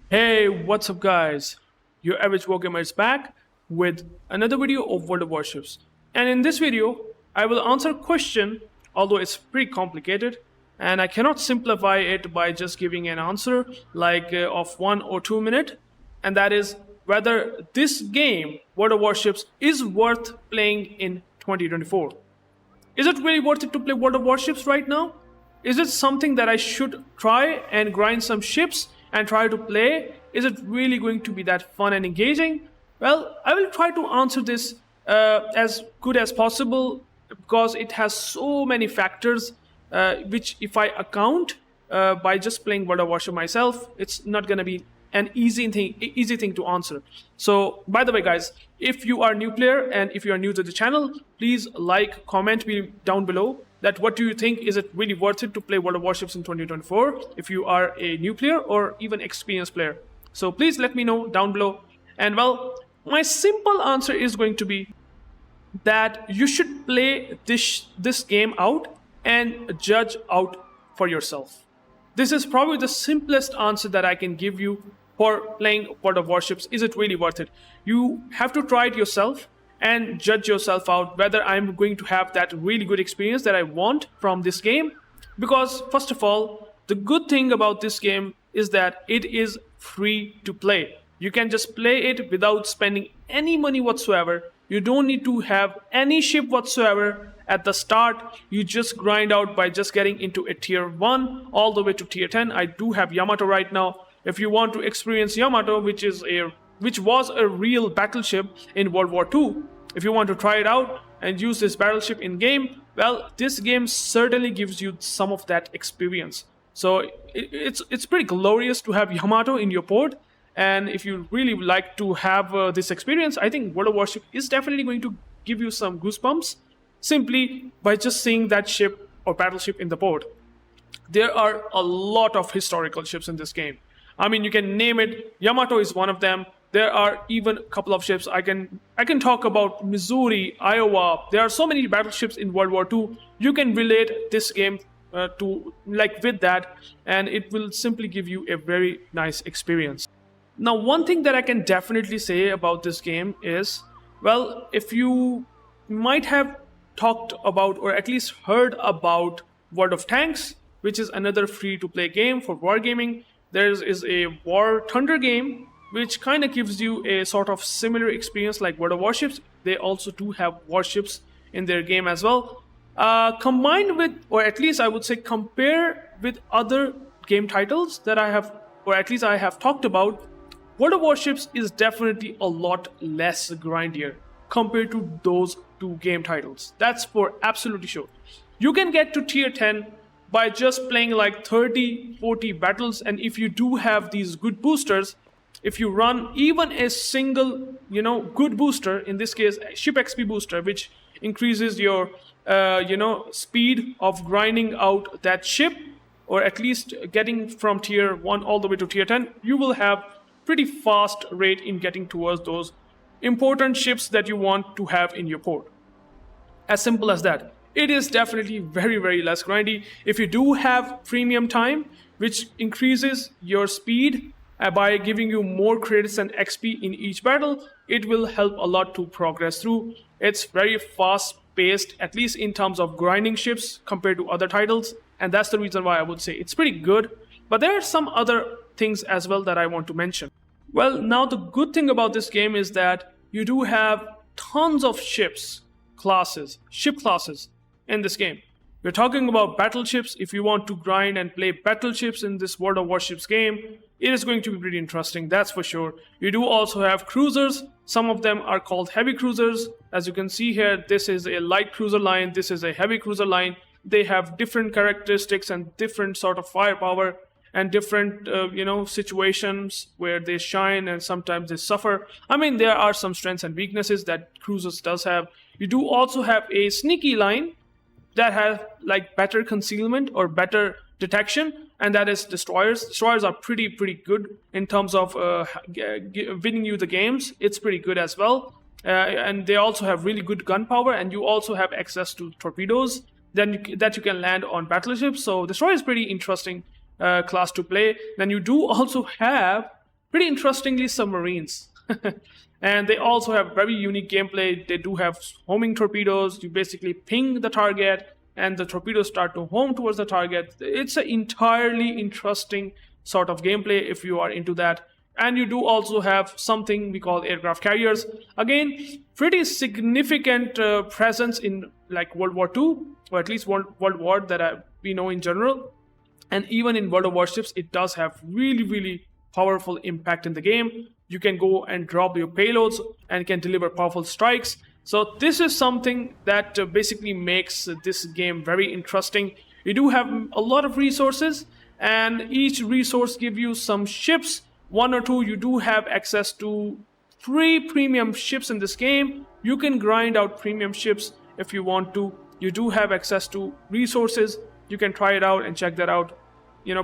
Hey, what's up, guys? Your average wargamer is back with another video of World of Warships. And in this video, I will answer a question, although it's pretty complicated, and I cannot simplify it by just giving an answer like of 1 or 2 minutes, and that is whether this game, World of Warships, is worth playing in 2024. Is it really worth it to play World of Warships right now? Is it something that I should try and grind some ships and try to play? Is it really going to be that fun and engaging? Well, I will try to answer this as good as possible because it has so many factors which, if I account by just playing World of Warships myself, it's not going to be an easy thing to answer. So, by the way, guys, if you are a new player and if you are new to the channel, please like, comment me down below that what do you think, is it really worth it to play World of Warships in 2024 if you are a new player or even experienced player. So please let me know down below. And well, my simple answer is going to be that you should play this game out and judge out for yourself. This is probably the simplest answer that I can give you for playing World of Warships. Is it really worth it? You have to try it yourself and judge yourself out whether I'm going to have that really good experience that I want from this game. Because first of all, the good thing about this game is that it is free to play. You can just play it without spending any money whatsoever. You don't need to have any ship whatsoever at the start. You just grind out by just getting into a tier 1 all the way to tier 10. I do have Yamato right now. If you want to experience Yamato, which was a real battleship in World War II, if you want to try it out and use this battleship in game, well, this game certainly gives you some of that experience. So it's pretty glorious to have Yamato in your port. And if you really like to have this experience, I think World of Warship is definitely going to give you some goosebumps simply by just seeing that ship or battleship in the port. There are a lot of historical ships in this game. I mean, you can name it. Yamato is one of them. There are even a couple of ships. I can talk about Missouri, Iowa. There are so many battleships in World War II. You can relate this game with that, and it will simply give you a very nice experience. Now, one thing that I can definitely say about this game is, well, if you might have talked about or at least heard about World of Tanks, which is another free-to-play game for wargaming. There is a War Thunder game, which kind of gives you a sort of similar experience like World of Warships. They also do have warships in their game as well. Combined with, or at least I would say compare with other game titles that I have, or at least I have talked about, World of Warships is definitely a lot less grindier compared to those two game titles. That's for absolutely sure. You can get to tier 10 by just playing like 30-40 battles, and if you do have these good boosters, if you run even a single good booster, in this case a ship XP booster, which increases your speed of grinding out that ship, or at least getting from tier 1 all the way to tier 10, you will have pretty fast rate in getting towards those important ships that you want to have in your port. As simple as that. It is definitely very, very less grindy. If you do have premium time, which increases your speed by giving you more credits and XP in each battle, it will help a lot to progress through. It's very fast paced, at least in terms of grinding ships compared to other titles, and that's the reason why I would say it's pretty good. But there are some other things as well that I want to mention. Well, now the good thing about this game is that you do have tons of ship classes in this game. We're talking about battleships. If you want to grind and play battleships in this World of Warships game, it is going to be pretty interesting, that's for sure. You do also have cruisers. Some of them are called heavy cruisers. As you can see here, this is a light cruiser line, this is a heavy cruiser line. They have different characteristics and different sort of firepower and different situations where they shine and sometimes they suffer. I mean, there are some strengths and weaknesses that cruisers does have. You do also have a sneaky line that has like better concealment or better detection, and that is destroyers. Destroyers are pretty good in terms of winning you the games. It's pretty good as well, and they also have really good gunpowder, and you also have access to torpedoes that you can land on battleships. So destroyer is pretty interesting class to play. Then you do also have pretty interestingly, submarines. And they also have very unique gameplay. They do have homing torpedoes. You basically ping the target and the torpedoes start to home towards the target. It's an entirely interesting sort of gameplay if you are into that. And you do also have something we call aircraft carriers. Again, pretty significant presence in like World War II, or at least World War that we know in general. And even in World of Warships, it does have really powerful impact in the game. You can go and drop your payloads and can deliver powerful strikes. So this is something that basically makes this game very interesting. You do have a lot of resources, and each resource gives you some ships. One or two, you do have access to 3 premium ships in this game. You can grind out premium ships if you want to. You do have access to resources. You can try it out and check that out,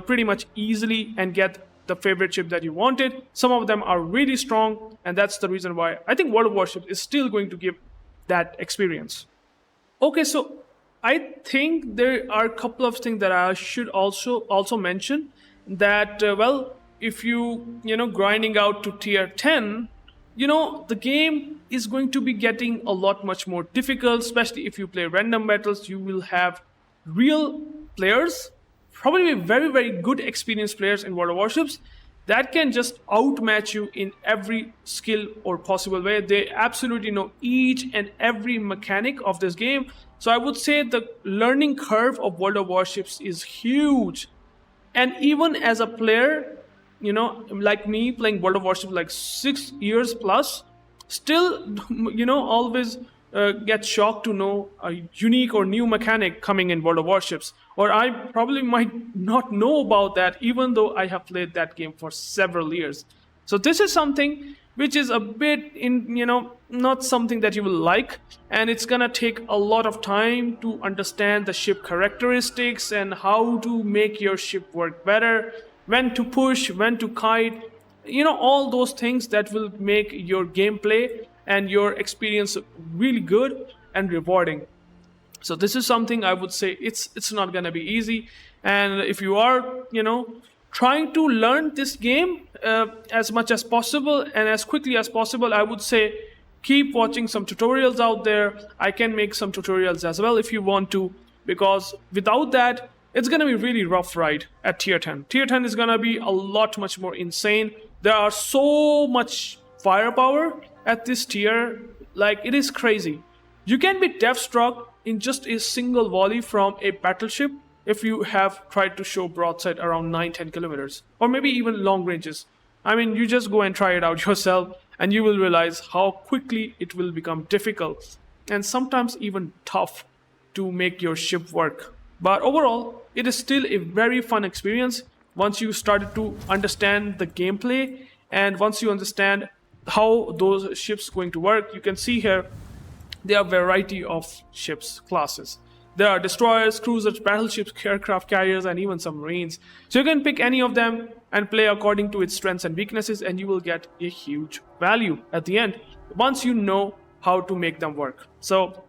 pretty much easily and get the favorite ship that you wanted. Some of them are really strong, and that's the reason why I think World of Warships is still going to give that experience. Okay, so I think there are a couple of things that I should also mention. That if you grinding out to tier 10, the game is going to be getting a lot much more difficult, especially if you play random battles. You will have real players, probably very good experienced players in World of Warships, that can just outmatch you in every skill or possible way. They absolutely know each and every mechanic of this game. So I would say the learning curve of World of Warships is huge. And even as a player, like me playing World of Warships like 6 years plus, still, always get shocked to know a unique or new mechanic coming in World of Warships. Or I probably might not know about that, even though I have played that game for several years. So this is something which is a bit not something that you will like, and it's gonna take a lot of time to understand the ship characteristics and how to make your ship work better, when to push, when to kite, all those things that will make your gameplay and your experience really good and rewarding. So this is something I would say it's not gonna be easy. And if you are trying to learn this game as much as possible and as quickly as possible, I would say keep watching some tutorials out there. I can make some tutorials as well if you want to, because without that, it's gonna be really rough ride at tier 10. Tier 10 is gonna be a lot much more insane. There are so much firepower at this tier, like it is crazy. You can be death struck in just a single volley from a battleship if you have tried to show broadside around 9-10 kilometers, or maybe even long ranges. I mean, you just go and try it out yourself and you will realize how quickly it will become difficult and sometimes even tough to make your ship work. But overall, it is still a very fun experience once you started to understand the gameplay and once you understand how those ships going to work. You can see here there are a variety of ships classes. There are destroyers, cruisers, battleships, aircraft carriers, and even submarines. So you can pick any of them and play according to its strengths and weaknesses, and you will get a huge value at the end once you know how to make them work. So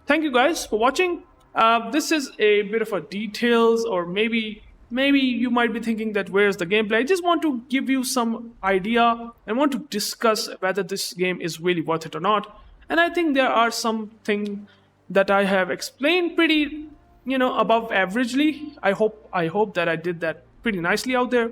thank you guys for watching. This is a bit of a details, or maybe you might be thinking that where's the gameplay. I just want to give you some idea and want to discuss whether this game is really worth it or not. And I think there are some things that I have explained pretty, above averagely. I hope that I did that pretty nicely out there.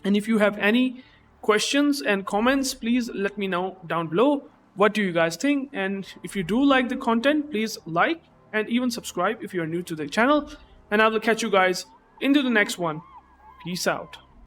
And if you have any questions and comments, please let me know down below. What do you guys think? And if you do like the content, please like and even subscribe if you are new to the channel. And I will catch you guys into the next one. Peace out.